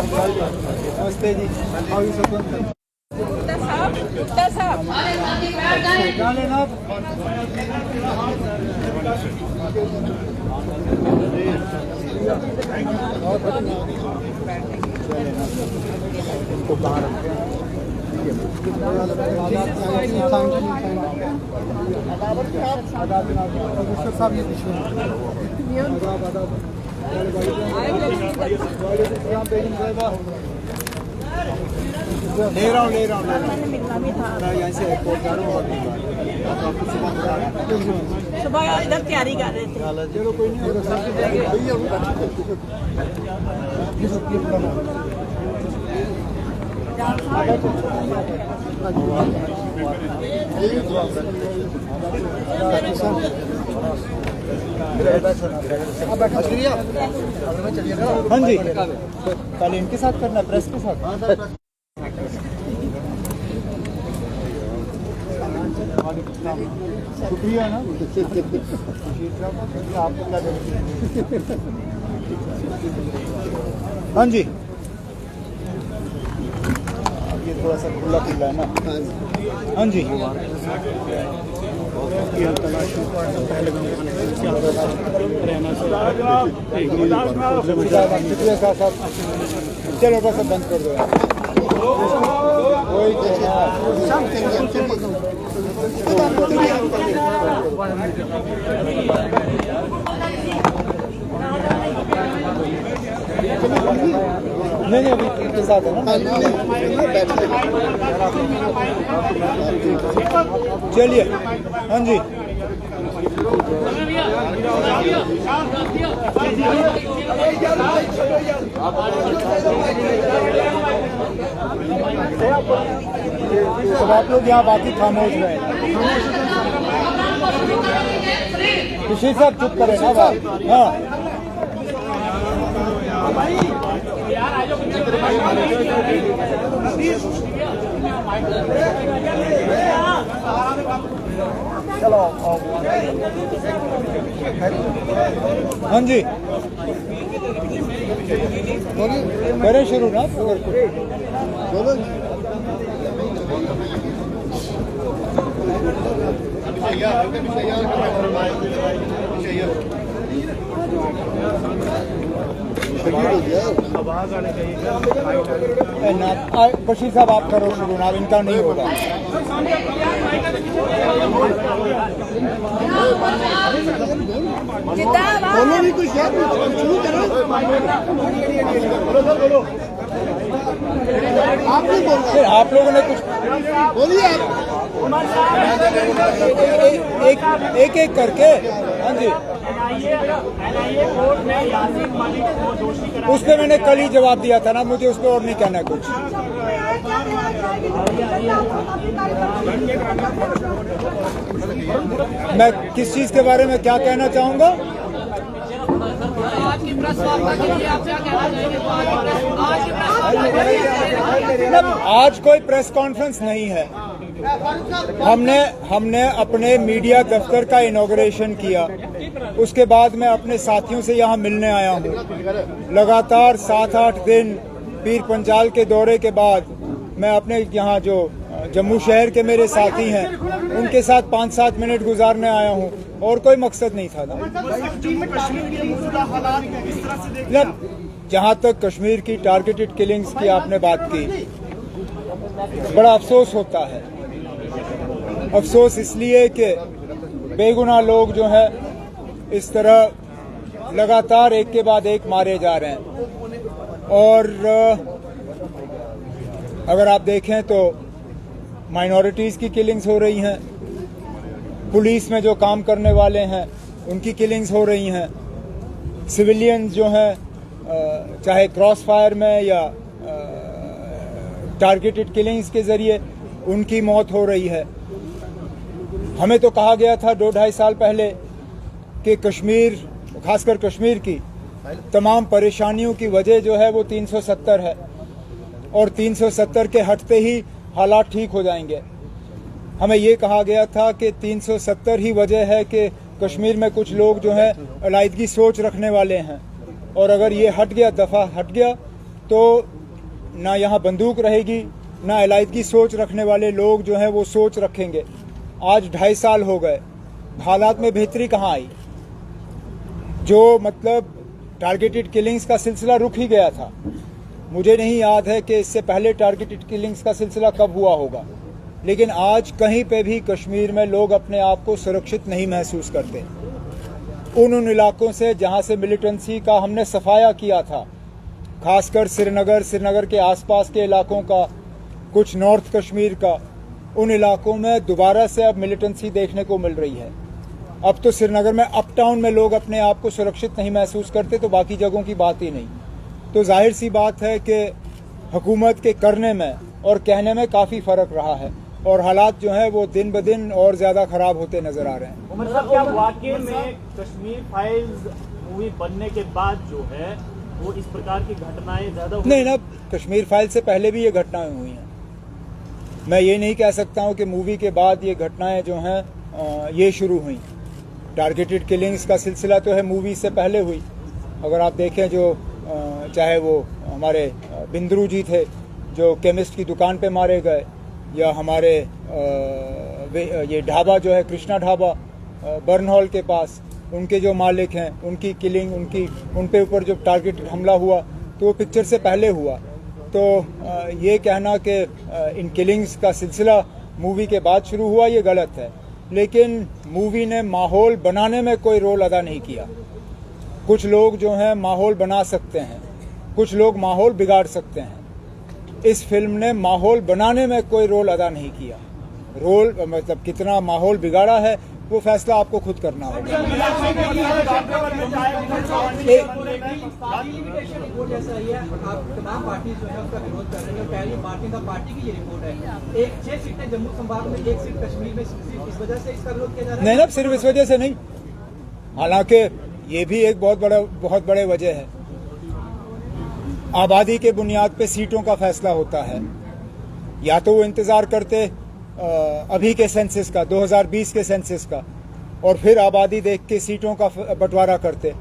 नमस्ते जी। गुप्ता साहब क्या लेना आप? साहब ये ले रहा हूँ यहाँ से एयरपोर्ट जा रहा हूँ। सुबह इधर तैयारी कर रहे थे। चलो कोई नहीं। हाँ जी, कल इनके साथ करना, प्रेस के साथ। शुक्रिया ना आपको क्या जरूरत। हाँ जी, ये थोड़ा सा खुला खुला है ना। हाँ जी, चलो बस बंद कर दो। नहीं अभी इनके साथ है ना। चलिए। हाँ जी, तो आप लोग यहाँ बाकी खामोश रहे। ऋषि साहब चुप करें ना बात। हाँ चलो। हाँ जी, करें शुरू ना। बोलो। बशीर साहब आप करो शुरू ना, इनका नहीं होगा। बोलो नहीं कुछ यार, शुरू करो। आप नहीं बोल रहे, आप लोगों ने कुछ बोलिए। आप एक एक करके। हाँ जी, उस पर मैंने कल ही जवाब दिया था ना, मुझे उस पर और नहीं कहना कुछ। मैं किस चीज के बारे में क्या कहना चाहूंगा? आज कोई प्रेस कॉन्फ्रेंस नहीं है। हमने अपने मीडिया दफ्तर का इनॉग्रेशन किया, उसके बाद मैं अपने साथियों से यहाँ मिलने आया हूँ। लगातार 7-8 दिन पीर पंजाल के दौरे के बाद मैं अपने यहाँ जो जम्मू शहर के मेरे साथी हैं उनके साथ 5-7 मिनट गुजारने आया हूँ, और कोई मकसद नहीं था। जहाँ तक कश्मीर की टारगेटेड किलिंग्स की आपने बात की, बड़ा अफसोस होता है। अफसोस इसलिए कि बेगुनाह लोग जो है इस तरह लगातार एक के बाद एक मारे जा रहे हैं। और अगर आप देखें तो माइनॉरिटीज़ की किलिंग्स हो रही हैं, पुलिस में जो काम करने वाले हैं उनकी किलिंग्स हो रही हैं, सिविलियंस जो हैं चाहे क्रॉस फायर में या टारगेटेड किलिंग्स के जरिए उनकी मौत हो रही है। हमें तो कहा गया था 2-2.5 साल पहले कि कश्मीर, खासकर कश्मीर की तमाम परेशानियों की वजह जो है वो 370 है, और 370 के हटते ही हालात ठीक हो जाएंगे। हमें ये कहा गया था कि 370 ही वजह है कि कश्मीर में कुछ लोग जो हैं अलाइदगी सोच रखने वाले हैं, और अगर ये हट गया, दफा हट गया, तो ना यहाँ बंदूक रहेगी, ना इलायदगी सोच रखने वाले लोग जो हैं वो सोच रखेंगे। आज 2.5 साल हो गए, हालात में बेहतरी कहाँ आई? जो मतलब टारगेटेड किलिंग्स का सिलसिला रुक ही गया था। मुझे नहीं याद है कि इससे पहले टारगेटेड किलिंग्स का सिलसिला कब हुआ होगा, लेकिन आज कहीं पे भी कश्मीर में लोग अपने आप को सुरक्षित नहीं महसूस करते। उन इलाकों से जहां से मिलिटेंसी का हमने सफाया किया था, खासकर श्रीनगर के आसपास के इलाकों का, कुछ नॉर्थ कश्मीर का, उन इलाकों में दोबारा से अब मिलिटेंसी देखने को मिल रही है। अब तो श्रीनगर में अप टाउन में लोग अपने आप को सुरक्षित नहीं महसूस करते, तो बाकी जगहों की बात ही नहीं। तो जाहिर सी बात है कि हुकूमत के करने में और कहने में काफ़ी फ़र्क रहा है और हालात जो हैं वो दिन ब दिन और ज़्यादा ख़राब होते नज़र आ रहे हैं। उमर साहब, क्या वाकई में कश्मीर फाइल्स मूवी बनने के बाद जो है वो इस प्रकार की घटनाएं ज़्यादा नहीं ना, कश्मीर फाइल से पहले भी ये घटनाएं हुई हैं। मैं ये नहीं कह सकता हूँ कि मूवी के बाद ये घटनाएं जो हैं ये शुरू हुई। टारगेटेड किलिंग्स का सिलसिला तो है मूवी से पहले हुई। अगर आप देखें जो चाहे वो हमारे बिंद्रू जी थे जो केमिस्ट की दुकान पे मारे गए, या हमारे ये ढाबा जो है कृष्णा ढाबा बर्न हॉल के पास, उनके जो मालिक हैं उनकी किलिंग, उन पे ऊपर जो टारगेट हमला हुआ तो वो पिक्चर से पहले हुआ। तो ये कहना कि इन किलिंग्स का सिलसिला मूवी के बाद शुरू हुआ ये गलत है। लेकिन मूवी ने माहौल बनाने में कोई रोल अदा नहीं किया। कुछ लोग जो हैं माहौल बना सकते हैं, कुछ लोग माहौल बिगाड़ सकते हैं। इस फिल्म ने माहौल बनाने में कोई रोल अदा नहीं किया। रोल मतलब कितना माहौल बिगाड़ा है वो फैसला आपको खुद करना होगा। तमाम पार्टी जो है उसका विरोध कर रही है। पहली पार्टी की ये रिपोर्ट है। 6 सीटें जम्मू संभाग में, 1 सीट कश्मीर में, सिर्फ इस वजह से इसका विरोध किया जा रहा है। नहीं ना, सिर्फ इस वजह से नहीं, हालांकि ये भी एक बहुत बड़े वजह है। आबादी के बुनियाद पे सीटों का फैसला होता है। या तो वो इंतजार करते अभी के सेंसस का, 2020 के सेंसस का, और फिर आबादी देख के सीटों का बंटवारा करते,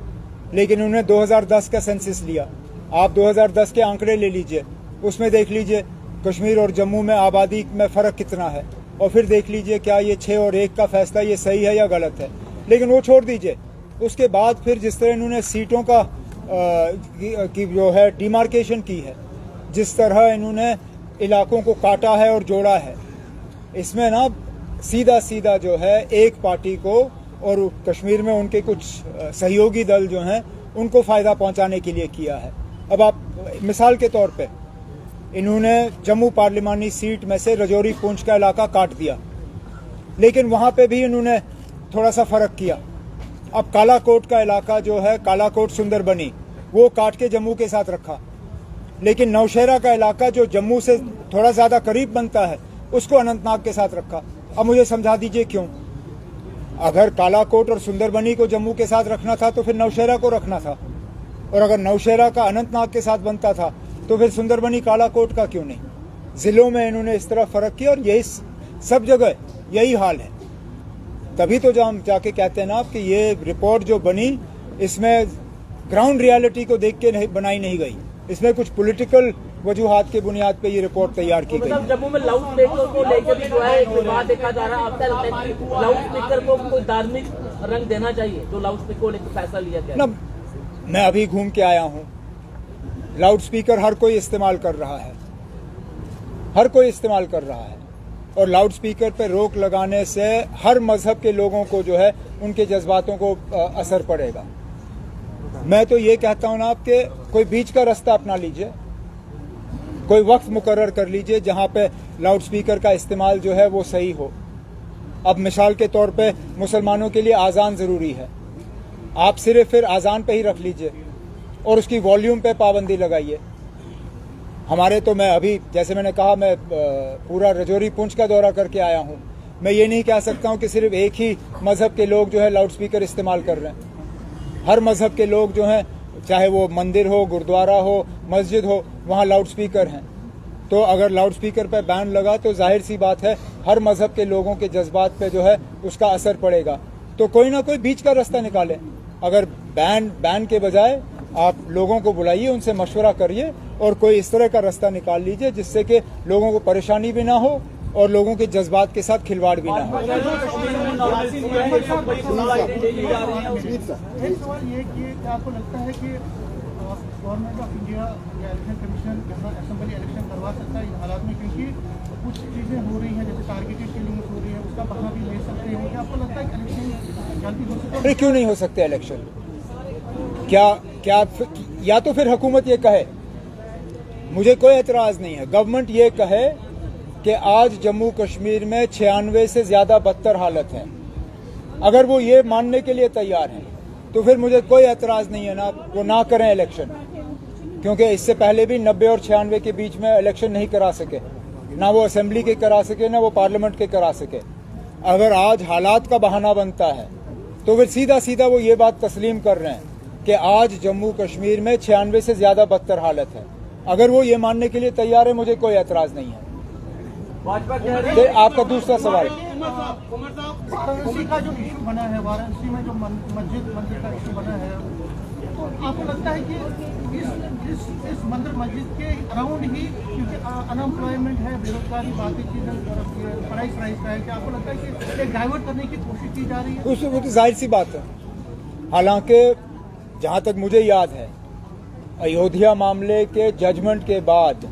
लेकिन उन्होंने 2010 का सेंसस लिया। आप 2010 के आंकड़े ले लीजिए, उसमें देख लीजिए कश्मीर और जम्मू में आबादी में फ़र्क कितना है, और फिर देख लीजिए क्या ये 6 और 1 का फैसला ये सही है या गलत है। लेकिन वो छोड़ दीजिए, उसके बाद फिर जिस तरह इन्होंने सीटों का की जो है डिमार्केशन की है, जिस तरह इन्होंने इलाकों को काटा है और जोड़ा है, इसमें ना सीधा जो है एक पार्टी को और कश्मीर में उनके कुछ सहयोगी दल जो हैं उनको फ़ायदा पहुंचाने के लिए किया है। अब आप मिसाल के तौर पे इन्होंने जम्मू पार्लिमानी सीट में से रजौरी पूंछ का इलाका काट दिया, लेकिन वहाँ पे भी इन्होंने थोड़ा सा फ़र्क किया। अब कालाकोट का इलाका जो है, कालाकोट सुंदरबनी, वो काट के जम्मू के साथ रखा, लेकिन नौशहरा का इलाका जो जम्मू से थोड़ा ज़्यादा करीब बनता है उसको अनंतनाग के साथ रखा। अब मुझे समझा दीजिए क्यों? अगर कालाकोट और सुंदरबनी को जम्मू के साथ रखना था तो फिर नौशहरा को रखना था, और अगर नौशहरा का अनंतनाग के साथ बनता था तो फिर सुंदरबनी कालाकोट का क्यों नहीं? ज़िलों में इन्होंने इस तरह फ़र्क किया, और यही सब जगह यही हाल है। तभी तो जब हम जाके कहते हैं ना कि ये रिपोर्ट जो बनी इसमें ग्राउंड रियलिटी को देख के बनाई नहीं गई, इसमें कुछ पॉलिटिकल वजूहात के बुनियाद पे ये रिपोर्ट तैयार की गई। जम्मू में लाउड स्पीकर को लेकर भी जो है विवाद देखा जा रहा है। आपका लगता है कि लाउड स्पीकर को कोई धार्मिक रंग देना चाहिए, जो लाउड स्पीकर को लेकर फैसला लिया गया? ना, मैं अभी घूम के आया हूँ, लाउड स्पीकर हर कोई इस्तेमाल कर रहा है, हर कोई इस्तेमाल कर रहा है, और लाउड स्पीकर पे रोक लगाने से हर मजहब के लोगों को जो है उनके जज्बातों को असर पड़ेगा। मैं तो ये कहता हूँ ना, आपके कोई बीच का रास्ता अपना लीजिए, कोई वक्त मुकर्रर कर लीजिए जहाँ पे लाउड स्पीकर का इस्तेमाल जो है वो सही हो। अब मिसाल के तौर पे मुसलमानों के लिए आज़ान ज़रूरी है, आप सिर्फ फिर आज़ान पे ही रख लीजिए और उसकी वॉल्यूम पे पाबंदी लगाइए। हमारे तो, मैं अभी जैसे मैंने कहा, मैं पूरा रजौरी पूंछ का दौरा करके आया हूँ। मैं ये नहीं कह सकता हूँ कि सिर्फ एक ही मज़हब के लोग जो है लाउड स्पीकर इस्तेमाल कर रहे हैं। हर मज़हब के लोग जो हैं, चाहे वो मंदिर हो, गुरुद्वारा हो, मस्जिद हो, वहाँ लाउड स्पीकर हैं। तो अगर लाउड स्पीकर पे बैन लगा तो जाहिर सी बात है हर मज़हब के लोगों के जज्बात पे जो है उसका असर पड़ेगा। तो कोई ना कोई बीच का रास्ता निकाले। अगर बैन के बजाय आप लोगों को बुलाइए, उनसे मशवरा करिए और कोई इस तरह का रास्ता निकाल लीजिए जिससे कि लोगों को परेशानी भी ना हो और लोगों के जज्बात के साथ खिलवाड़ भी ना हो। एक सवाल ये कि क्या आपको लगता है कि गवर्नमेंट ऑफ इंडिया या इलेक्शन कमीशन यहाँ असेंबली इलेक्शन करवा सकता है इन हालात में, क्योंकि कुछ चीज़ें हो रही हैं जैसे टारगेटेड किलिंग्स हो रही है, उसका बहाना भी ले सकते हैं? क्या आपको लगता है कि इलेक्शन जल्दी हो सकता है? अरे क्यों नहीं हो सकते इलेक्शन? क्या या तो फिर हुकूमत ये कहे, मुझे कोई एतराज़ नहीं है, गवर्नमेंट ये कहे कि आज जम्मू कश्मीर में 96 से ज़्यादा बदतर हालत है। अगर वो ये मानने के लिए तैयार हैं तो फिर मुझे कोई एतराज़ नहीं है, ना वो ना करें इलेक्शन, क्योंकि इससे पहले भी 90 और 96 के बीच में इलेक्शन नहीं करा सके, ना वो असेंबली के करा सके ना वो पार्लियामेंट के करा सके। अगर आज हालात का बहाना बनता है तो फिर सीधा सीधा वो ये बात तस्लीम कर रहे हैं कि आज जम्मू कश्मीर में 96 से ज़्यादा बदतर हालत है। अगर वो ये मानने के लिए तैयार है मुझे कोई एतराज़ नहीं है। आपका दूसरा सवाल, वाराणसी का जो इशू बना है, वाराणसी में जो मंदिर का इशू बना है, तो आपको लगता है कि इस मंदिर मस्जिद के अराउंड ही, क्योंकि अनएम्प्लॉयमेंट है, बेरोजगारी, बाकी चीजें, प्राइस का है, क्या आपको लगता है कि एक डाइवर्ट करने की कोशिश की जा रही है? उसमें वो तो जाहिर सी बात है। हालांकि जहां तक मुझे याद है, अयोध्या मामले के जजमेंट के बाद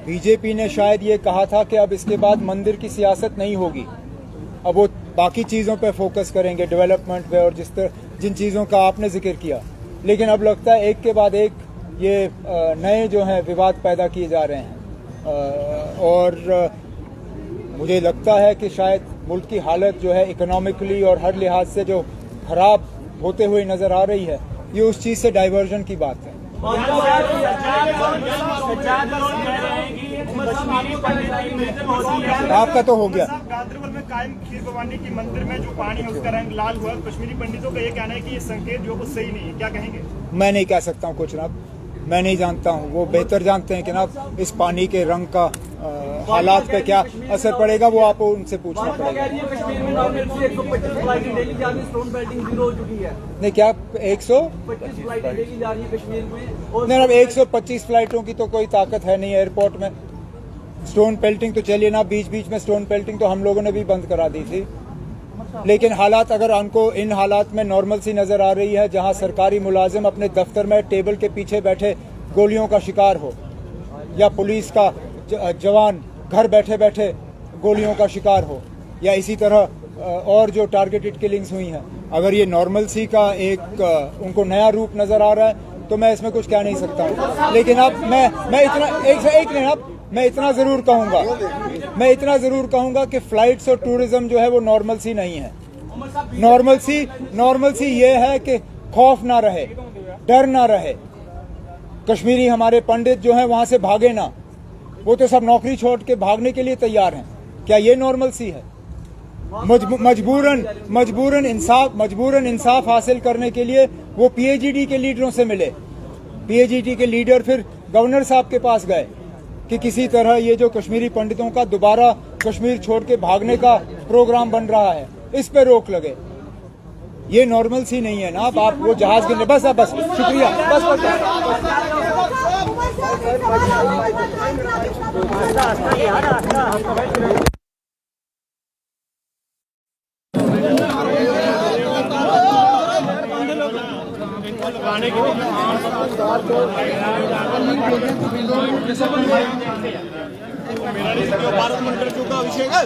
बीजेपी ने शायद ये कहा था कि अब इसके बाद मंदिर की सियासत नहीं होगी, अब वो बाकी चीज़ों पे फोकस करेंगे, डेवलपमेंट पे और जिन चीज़ों का आपने जिक्र किया। लेकिन अब लगता है एक के बाद एक ये नए जो हैं विवाद पैदा किए जा रहे हैं और मुझे लगता है कि शायद मुल्क की हालत जो है इकोनॉमिकली और हर लिहाज से जो खराब होते हुए नज़र आ रही है, ये उस चीज़ से डाइवर्जन की बात है। आपका तो हो गया। गांदरबल में कायम खीर भवानी की मंदिर में जो पानी है उसका रंग लाल हुआ। कश्मीरी पंडितों का ये कहना है कि ये संकेत जो है सही नहीं है, क्या कहेंगे? मैं नहीं कह सकता हूँ कुछ जनाब, मैं नहीं जानता हूँ, वो बेहतर जानते हैं कि जनाब इस पानी के रंग का हालात पे क्या असर पड़ेगा, वो आपको उनसे पूछना पड़ेगा। कश्मीर में नॉर्मल 125 फ्लाइटें डेली जा रही है, स्टोन बेल्टिंग जीरो हो चुकी है। नहीं क्या 125 फ्लाइटें डेली जा रही है कश्मीर में, और नहीं, अब 125 फ्लाइटों की तो कोई ताकत है नहीं एयरपोर्ट में। स्टोन पेल्टिंग तो चलिए ना, बीच बीच में स्टोन पेल्टिंग तो हम लोगों ने भी बंद करा दी थी, लेकिन हालात अगर उनको इन हालात में नॉर्मल सी नज़र आ रही है जहां सरकारी मुलाजिम अपने दफ्तर में टेबल के पीछे बैठे गोलियों का शिकार हो, या पुलिस का जवान घर बैठे बैठे गोलियों का शिकार हो, या इसी तरह और जो टारगेटेड किलिंग्स हुई हैं, अगर ये नॉर्मल सी का एक उनको नया रूप नज़र आ रहा है तो मैं इसमें कुछ कह नहीं सकता हूँ। लेकिन अब मैं इतना ज़रूर कहूँगा कि फ़्लाइट्स और टूरिज़्म जो है वो नॉर्मल सी नहीं है। नॉर्मल सी ये है कि खौफ ना रहे, डर ना रहे, कश्मीरी हमारे पंडित जो हैं वहाँ से भागे ना, वो तो सब नौकरी छोड़ के भागने के लिए तैयार हैं। क्या ये नॉर्मल सी है? मजबूरन इंसाफ हासिल करने के लिए वो पीएचडी के लीडरों से मिले, पीएचडी के लीडर फिर गवर्नर साहब के पास गए कि किसी तरह ये जो कश्मीरी पंडितों का दोबारा कश्मीर छोड़ के भागने का प्रोग्राम बन रहा है, इस पे रोक लगे। ये नॉर्मल सी नहीं है ना। अब आप वो जहाज के बस शुक्रिया भारत मंडल का अभिषेक है।